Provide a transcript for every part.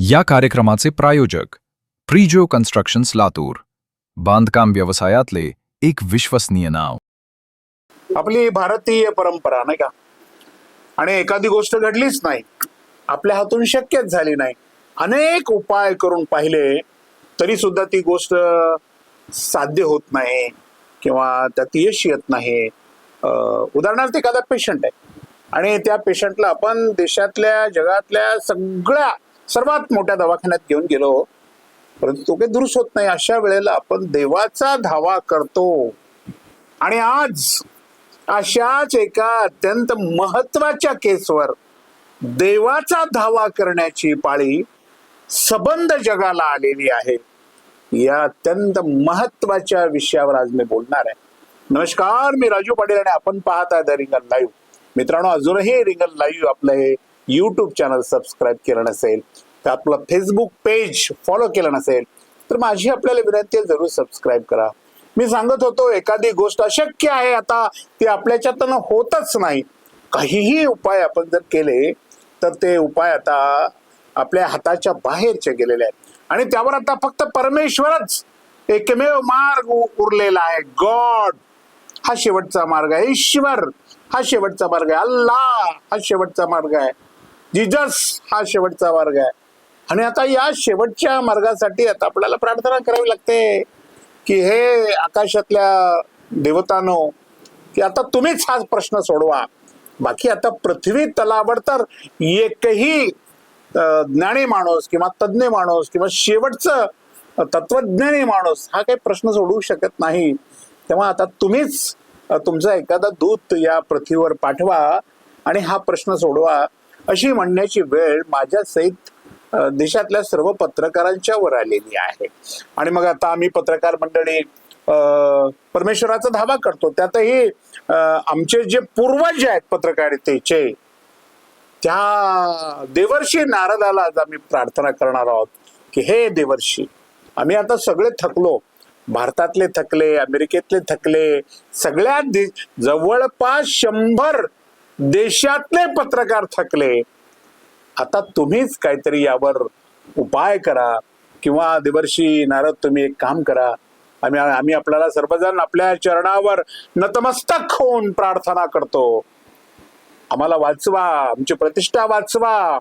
या कार्यक्रमाचे प्रायोजक प्रिजो कन्स्ट्रक्शन्स लातूर, बांधकाम व्यवसायातले एक विश्वसनीय नाव. आपली भारतीय परंपरा नाही का, आणि एखादी गोष्ट घडलीच नाही, आपल्या हातून शक्यच झाली नाही, अनेक उपाय करून पाहिले तरी सुद्धा ती गोष्ट साध्य होत नाही किंवा त्यात यश येत नाही. उदाहरणार्थ एखादा पेशंट आहे आणि त्या पेशंटला आपण देशातल्या जगातल्या सर्वात मोठ्या दवाखान्यात घेऊन गेलो, परंतु तो काही दुरुस्त होत नाही. अशा वेळेला आपण देवाचा धावा करतो. आणि आज अशाच एका अत्यंत महत्वाच्या केसवर देवाचा धावा करण्याची पाळी सबंध जगाला आलेली आहे. या अत्यंत महत्वाच्या विषयावर आज मी बोलणार आहे. नमस्कार, मी राजू पाटील आणि आपण पाहत आहात रिंगण लाईव्ह. मित्रांनो, अजूनही रिंगण लाईव्ह आपलं हे युट्यूब चॅनल सबस्क्राईब केलं नसेल, तर आपलं फेसबुक पेज फॉलो केलं नसेल, तर माझी आपल्याला विनंती आहे, जरूर सबस्क्राईब करा. मी सांगत होतो एखादी गोष्ट अशक्य आहे, आता ती आपल्याच्यातून होतच नाही. काहीही उपाय आपण जर केले तर ते उपाय आता आपल्या हाताच्या बाहेरचे गेलेले आहेत आणि त्यावर आता फक्त परमेश्वरच एकमेव मार्ग उरलेला आहे. गॉड हा शेवटचा मार्ग आहे, ईश्वर हा शेवटचा मार्ग आहे, अल्लाह हा शेवटचा मार्ग आहे, जीजस हा शेवटचा मार्ग आहे. आणि आता या शेवटच्या मार्गासाठी आता आपल्याला प्रार्थना करावी लागते की हे आकाशातल्या देवतांनो, की आता तुम्हीच हा प्रश्न सोडवा. बाकी आता पृथ्वी तलावर तर एकही ज्ञानी माणूस किंवा तज्ञ माणूस किंवा शेवटचं तत्वज्ञानी माणूस हा काही प्रश्न सोडवू शकत नाही. तेव्हा आता तुम्हीच तुमचा एखादा दूत या पृथ्वीवर पाठवा आणि हा प्रश्न सोडवा, अशी म्हणण्याची वेळ माझ्या सहित देशातल्या सर्व पत्रकारांच्या वर आलेली आहे. आणि मग आता आम्ही पत्रकार मंडळी परमेश्वराचा धावा करतो. त्यातही आमचे जे पूर्वज आहेत पत्रकारितेचे, त्या देवर्षी नारदाला आज आम्ही प्रार्थना करणार आहोत की हे देवर्षी, आम्ही आता सगळे थकलो, भारतातले थकले, अमेरिकेतले थकले, सगळ्या जवळपास 100 देशातले पत्रकार थकले. आता तुम्हीच काहीतरी यावर उपाय करा, किंवा देवर्षी नारद तुम्ही एक काम करा, आम्ही आपल्याला सर्वजण आपल्या चरणावर नतमस्तक होऊन प्रार्थना करतो. आम्हाला वाचवा, आमची प्रतिष्ठा वाचवा,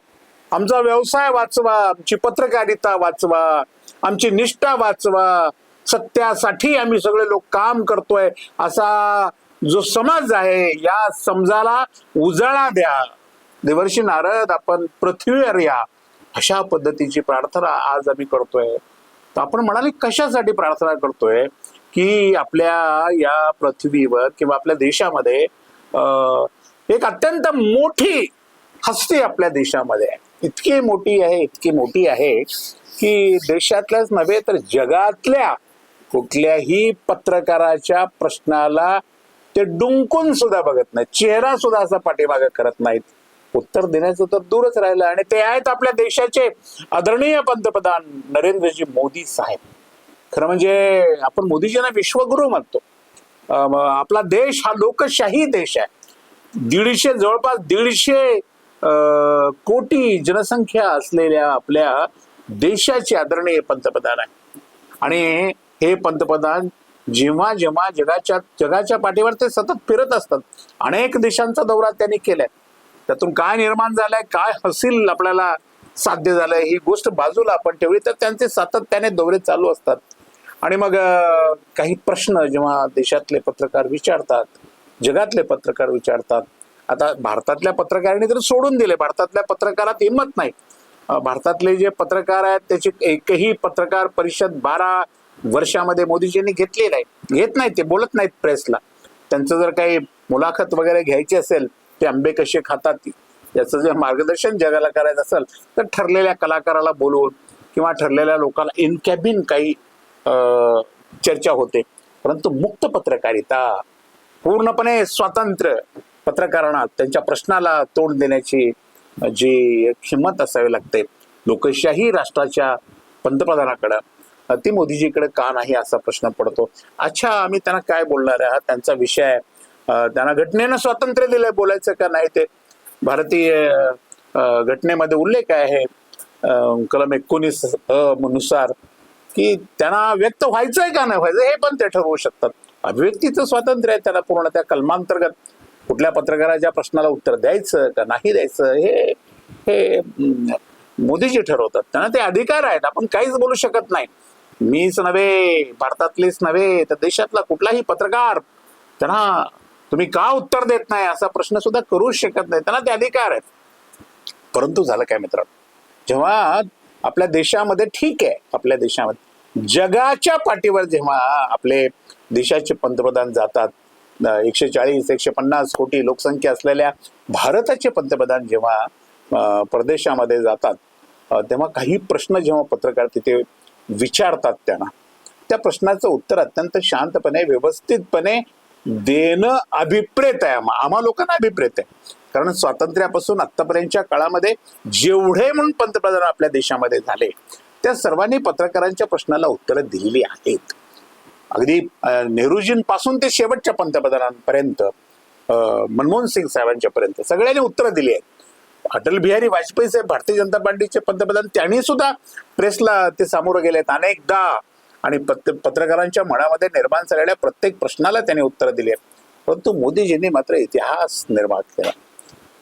आमचा व्यवसाय वाचवा, आमची पत्रकारिता वाचवा, आमची निष्ठा वाचवा. सत्यासाठी आम्ही सगळे लोक काम करतोय असा जो समाज आहे, या समजाला उजाळा द्या. देवर्षी नारद, आपण पृथ्वीवर या, अशा पद्धतीची प्रार्थना आज आम्ही करतोय. तर आपण म्हणाले कशासाठी प्रार्थना करतोय, की आपल्या या पृथ्वीवर किंवा आपल्या देशामध्ये एक अत्यंत मोठी हस्ती आपल्या देशामध्ये आहे. इतकी मोठी आहे की देशातल्याच नव्हे तर जगातल्या कुठल्याही पत्रकाराच्या प्रश्नाला ते डुंकून सुद्धा बघत नाहीत, चेहरा सुद्धा असा पाठीमागे करत नाहीत. उत्तर देण्याचं तर दूरच राहिलं. आणि ते आहेत आपल्या देशाचे आदरणीय पंतप्रधान नरेंद्रजी मोदी साहेब. खरं म्हणजे आपण मोदीजींना विश्वगुरु म्हणतो. आपला देश हा लोकशाही देश आहे. जवळपास 150 कोटी जनसंख्या असलेल्या आपल्या देशाचे आदरणीय पंतप्रधान आहे. आणि हे पंतप्रधान जेव्हा जगाच्या पाठीवर ते सतत फिरत असतात. अनेक देशांचा दौरा त्यांनी केलाय. त्यातून काय निर्माण झालंय, काय हसील आपल्याला साध्य झालंय, ही गोष्ट बाजूला आपण ठेवली तर त्यांचे सातत्याने दौरे चालू असतात. आणि मग काही प्रश्न जेव्हा देशातले पत्रकार विचारतात, जगातले पत्रकार विचारतात, आता भारतातल्या पत्रकारांनी तर सोडून दिले, भारतातल्या पत्रकारात हिंमत नाही. भारतातले जे पत्रकार आहेत त्याची एकही पत्रकार परिषद 12 वर्षामध्ये मोदीजींनी घेतली नाही, घेत नाही. ते बोलत नाहीत प्रेसला. त्यांचं जर काही मुलाखत वगैरे घ्यायची असेल, ते आंबे कसे खातात याचं जर मार्गदर्शन जगाला करायचं असेल तर ठरलेल्या कलाकाराला बोलवून किंवा ठरलेल्या लोकांना इन कॅबिन काही चर्चा होते. परंतु मुक्त पत्रकारिता, पूर्णपणे स्वातंत्र्य, पत्रकारांना त्यांच्या प्रश्नाला तोंड देण्याची जी हिंमत असावी लागते, लोकशाही राष्ट्राच्या पंतप्रधानाकडं, ती मोदीजीकडे का नाही असा प्रश्न पडतो. अच्छा, आम्ही त्यांना काय बोलणार आहात, त्यांचा विषय, त्यांना घटनेनं स्वातंत्र्य दिलंय, बोलायचं का नाही ते भारतीय घटनेमध्ये उल्लेख आहे. कलम 19 नुसार की त्यांना व्यक्त व्हायचंय का नाही व्हायचं हे पण ते ठरवू शकतात. अभिव्यक्तीचं स्वातंत्र्य आहे त्यांना पूर्ण. त्या कलमांतर्गत कुठल्या पत्रकाराच्या प्रश्नाला उत्तर द्यायचं का नाही द्यायचं हे हे मोदीजी ठरवतात. त्यांना ते अधिकार आहेत. आपण काहीच बोलू शकत नाही. मीच नव्हे, भारतातलेच नव्हे तर देशातला कुठलाही पत्रकार त्यांना तुम्ही का उत्तर देत नाही असा प्रश्न सुद्धा करूच शकत नाही. त्यांना ते अधिकार आहेत. परंतु झालं काय मित्रांनो, जेव्हा आपल्या देशामध्ये ठीक आहे, आपल्या देशामध्ये जगाच्या पाठीवर जेव्हा आपले देशाचे पंतप्रधान जातात, 140-150 कोटी लोकसंख्या असलेल्या भारताचे पंतप्रधान जेव्हा परदेशामध्ये जातात, तेव्हा काही प्रश्न जेव्हा पत्रकार तिथे विचारतात त्यांना, त्या प्रश्नाचं उत्तर अत्यंत शांतपणे व्यवस्थितपणे देणं अभिप्रेत आहे. आम्हा लोकांना अभिप्रेत आहे. कारण स्वातंत्र्यापासून आतापर्यंतच्या काळामध्ये जेवढे म्हणून पंतप्रधान आपल्या देशामध्ये झाले त्या सर्वांनी पत्रकारांच्या प्रश्नाला उत्तरं दिलेली आहेत. अगदी नेहरूजींपासून ते शेवटच्या पंतप्रधानांपर्यंत, मनमोहन सिंग साहेबांच्या पर्यंत सगळ्यांनी उत्तरं दिली आहेत. अटल बिहारी वाजपेयी साहेब भारतीय जनता पार्टीचे पंतप्रधान, त्यांनी सुद्धा प्रेसला ते सामोरं गेलेत अनेकदा आणि पत्रकारांच्या मनामध्ये निर्माण झालेल्या प्रत्येक प्रश्नाला त्यांनी उत्तर दिली आहेत. परंतु मोदीजींनी मात्र इतिहास निर्माण केला.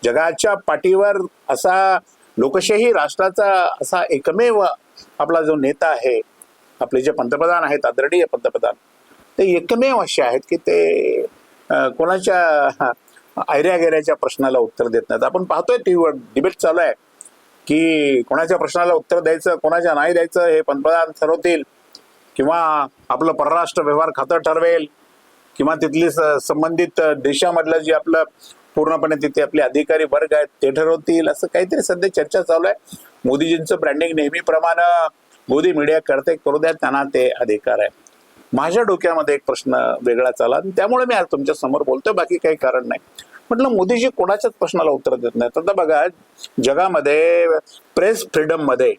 जगाच्या पाठीवर असा लोकशाही राष्ट्राचा असा एकमेव आपला जो नेता आहे, आपले जे पंतप्रधान आहेत, आदरणीय पंतप्रधान, ते एकमेव असे आहेत की ते कोणाच्या ऐऱ्या गेऱ्याच्या प्रश्नाला उत्तर देत नाहीत. आपण पाहतोय टीव्हीवर डिबेट चालू आहे की कोणाच्या प्रश्नाला उत्तर द्यायचं, कोणाच्या नाही द्यायचं हे पंतप्रधान ठरवतील, किंवा आपलं परराष्ट्र व्यवहार खातं ठरवेल, किंवा तिथली संबंधित देशामधलं जे आपलं पूर्णपणे तिथे आपले अधिकारी वर्ग आहेत ते ठरवतील. असं काहीतरी सध्या चर्चा चालू आहे. मोदीजींचं ब्रँडिंग नेहमीप्रमाणे मोदी मीडिया करते, करू द्या, त्यांना ते अधिकार आहे. माझ्या डोक्यामध्ये एक प्रश्न वेगळा चालला आणि त्यामुळे मी आज तुमच्या समोर बोलतोय, बाकी काही कारण नाही. म्हटलं मोदीजी कोणाच्याच प्रश्नाला उत्तर देत नाहीत. आता बघा, जगामध्ये प्रेस फ्रीडम मध्ये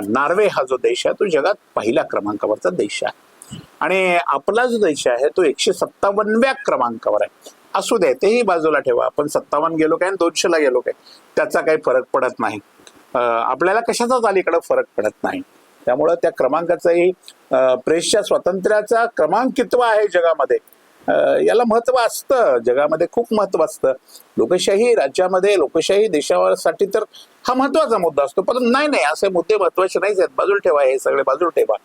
नॉर्वे हा जो देश आहे तो जगात पहिल्या क्रमांकावरचा देश आहे आणि आपला जो देश आहे तो 157व्या क्रमांकावर आहे. असू दे, तेही बाजूला ठेवा. आपण 57 गेलो काय आणि 200ला गेलो काय त्याचा काही फरक पडत नाही. आपल्याला कशाचाच अलीकडे फरक पडत नाही. त्यामुळं त्या क्रमांकाचाही प्रेसच्या स्वातंत्र्याचा क्रमांक कितवा आहे जगामध्ये याला महत्व असतं. जगामध्ये खूप महत्व असतं. लोकशाही राज्यामध्ये, लोकशाही देशासाठी तर हा महत्वाचा मुद्दा असतो. पण नाही असे मुद्दे महत्वाचे नाहीच आहेत. बाजूला ठेवा, हे सगळे बाजूला ठेवा.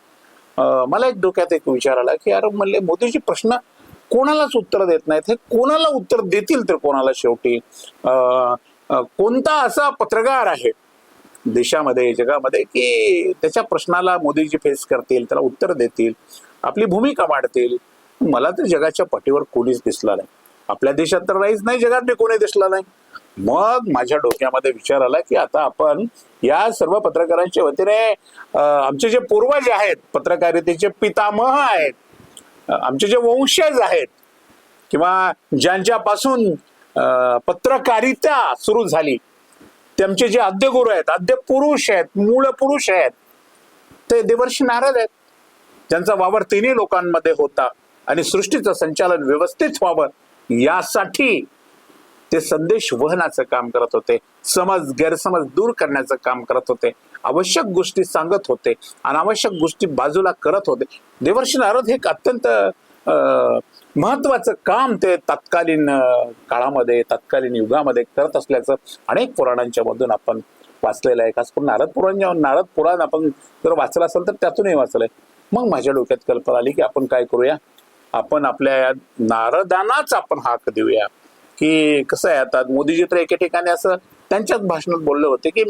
मला एक डोक्यात एक विचार आला की अरे म्हणले मोदीजी प्रश्न कोणालाच उत्तर देत नाहीत. हे कोणाला उत्तर देतील तर कोणाला शेवटी? कोणता असा पत्रकार आहे देशामध्ये, जगामध्ये की त्याच्या प्रश्नाला मोदीजी फेस करतील, त्याला उत्तर देतील, आपली भूमिका मांडतील? मला तर जगाच्या पाठीवर कोणीच दिसला नाही. आपल्या देशात तर नाहीच नाही, जगात बी कोणी दिसला नाही. मग माझ्या डोक्यामध्ये विचार आला की आता आपण या सर्व पत्रकारांच्या वतीने आमचे जे पूर्वज आहेत, पत्रकारितेचे पितामह आहेत, आमचे जे वंशज आहेत, किंवा ज्यांच्यापासून पत्रकारिता सुरू झाली, त्यांचे जे आद्य गुरु आहेत, आद्य पुरुष आहेत, मूळ पुरुष आहेत, ते देवर्षी नारद आहेत, ज्यांचा वावर तिन्ही लोकांमध्ये होता आणि सृष्टीचं संचालन व्यवस्थित व्हावं यासाठी ते संदेश वहनाचं काम करत होते, समज गैरसमज दूर करण्याचं काम करत होते, आवश्यक गोष्टी सांगत होते, अनावश्यक गोष्टी बाजूला करत होते. देवर्षी नारद हे एक अत्यंत महत्वाचं काम ते तत्कालीन काळामध्ये, तत्कालीन युगामध्ये करत असल्याचं अनेक पुराणांच्या मधून आपण वाचलेलं आहे. खास करून नारद पुराण आपण जर वाचलं असेल तर त्यातूनही वाचलंय. मग माझ्या डोक्यात कल्पना आली की आपण काय करूया, आपण आपल्या नारदांनाच आपण हाक देऊया. की कसं आहे, आता मोदीजी तर एके ठिकाणी असं त्यांच्याच भाषणात बोलले होते की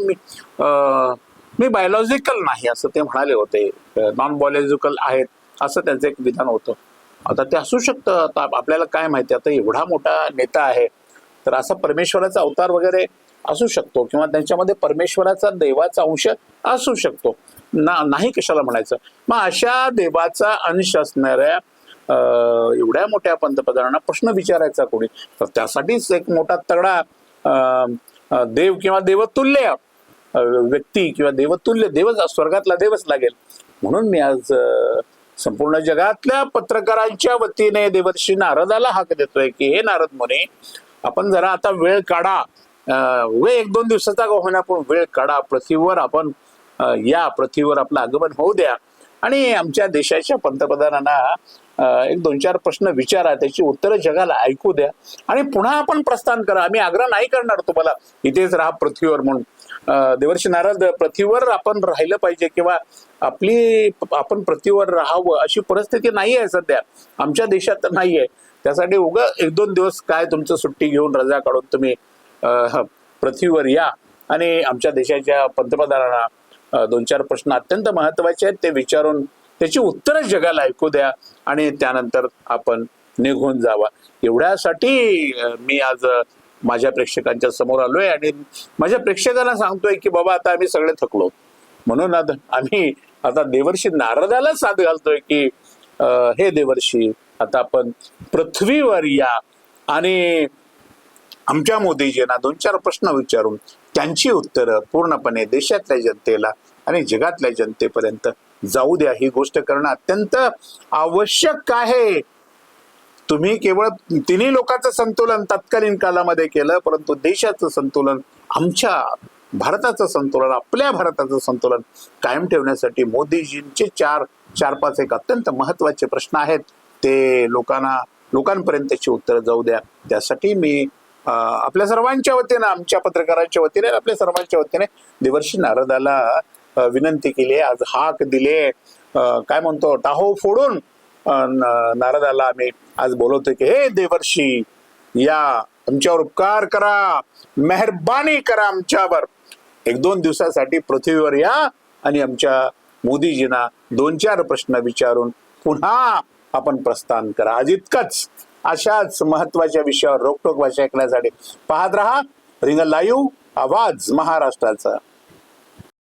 मी बायोलॉजिकल नाही असं ते म्हणाले होते, नॉन बायोलॉजिकल आहेत असं त्यांचं एक विधान होतं. आता ते असू शकतं, आता आपल्याला काय माहिती, आता एवढा मोठा नेता आहे तर असा परमेश्वराचा अवतार वगैरे असू शकतो, किंवा त्यांच्यामध्ये परमेश्वराचा देवाचा अंश असू शकतो, नाही कशाला म्हणायचं. मग अशा देवाचा अंश असणाऱ्या एवढ्या मोठ्या पंतप्रधानांना प्रश्न विचारायचा कोणी? तर त्यासाठीच एक मोठा तगडा देव किंवा देवतुल्य व्यक्ती किंवा देवतुल्य देवच, स्वर्गातला देवच लागेल. म्हणून मी आज संपूर्ण जगातल्या पत्रकारांच्या वतीने देवर्षी नारदाला हाक देतोय की हे नारद मुनी, आपण जरा आता वेळ काढा, 1-2 दिवसाचा होईना पण वेळ काढा, पृथ्वीवर आपण या पृथ्वीवर आपलं आगमन होऊ द्या आणि आमच्या देशाच्या पंतप्रधानांना एक 2-4 प्रश्न विचारा, त्याची उत्तरं जगाला ऐकू द्या आणि पुन्हा आपण प्रस्थान करा. आम्ही आग्रह नाही करणार तुम्हाला इथेच राहा पृथ्वीवर म्हणून. देवर्षी नारद, पृथ्वीवर आपण राहिलं पाहिजे किंवा आपण पृथ्वीवर राहावं अशी परिस्थिती नाही आहे सध्या, आमच्या देशात तर नाही आहे. त्यासाठी उगा 1-2 दिवस काय तुमचं सुट्टी घेऊन रजा काढून तुम्ही पृथ्वीवर या आणि आमच्या देशाच्या पंतप्रधानांना 2-4 प्रश्न अत्यंत महत्वाचे आहेत ते विचारून त्याची उत्तरं जगाला ऐकू द्या आणि त्यानंतर आपण निघून जावा. एवढ्यासाठी मी आज माझ्या प्रेक्षकांच्या समोर आलोय आणि माझ्या प्रेक्षकांना सांगतोय की बाबा आता आम्ही सगळे थकलो, म्हणून आम्ही आता देवर्षी नारदाला साथ घालतोय की हे देवर्षी आता आपण पृथ्वीवर या आणि आमच्या मोदीजींना 2-4 प्रश्न विचारून त्यांची उत्तरं पूर्णपणे देशातल्या जनतेला आणि जगातल्या जनतेपर्यंत जाऊ द्या. ही गोष्ट करणं अत्यंत आवश्यक आहे. तुम्ही केवळ तिन्ही लोकांचं संतुलन तत्कालीन कालामध्ये केलं, परंतु देशाचं संतुलन, आमच्या भारताचं संतुलन, आपल्या भारताचं संतुलन कायम ठेवण्यासाठी मोदीजींचे 4-5 एक अत्यंत महत्वाचे प्रश्न आहेत ते लोकांपर्यंत त्याची उत्तरं जाऊ द्या. त्यासाठी मी आपल्या सर्वांच्या वतीने, आमच्या पत्रकारांच्या वतीने, आपल्या सर्वांच्या वतीने देवर्षी नारदाला विनंती केली, आज हाक दिले, काय म्हणतो टाहो फोडून नारदाला आम्ही आज बोलवतोय की हे देवर्षी या, आमच्यावर उपकार करा, मेहरबानी करा, आमच्यावर 1-2 दिवसासाठी पृथ्वीवर या आणि आमच्या मोदीजींना 2-4 प्रश्न विचारून पुन्हा आपण प्रस्थान करा. आज इतकंच. अशाच महत्वाच्या विषयावर रोखोक भाषा ऐकण्यासाठी पाहत रहा रिंगण लाईव्ह, आवाज महाराष्ट्राचा.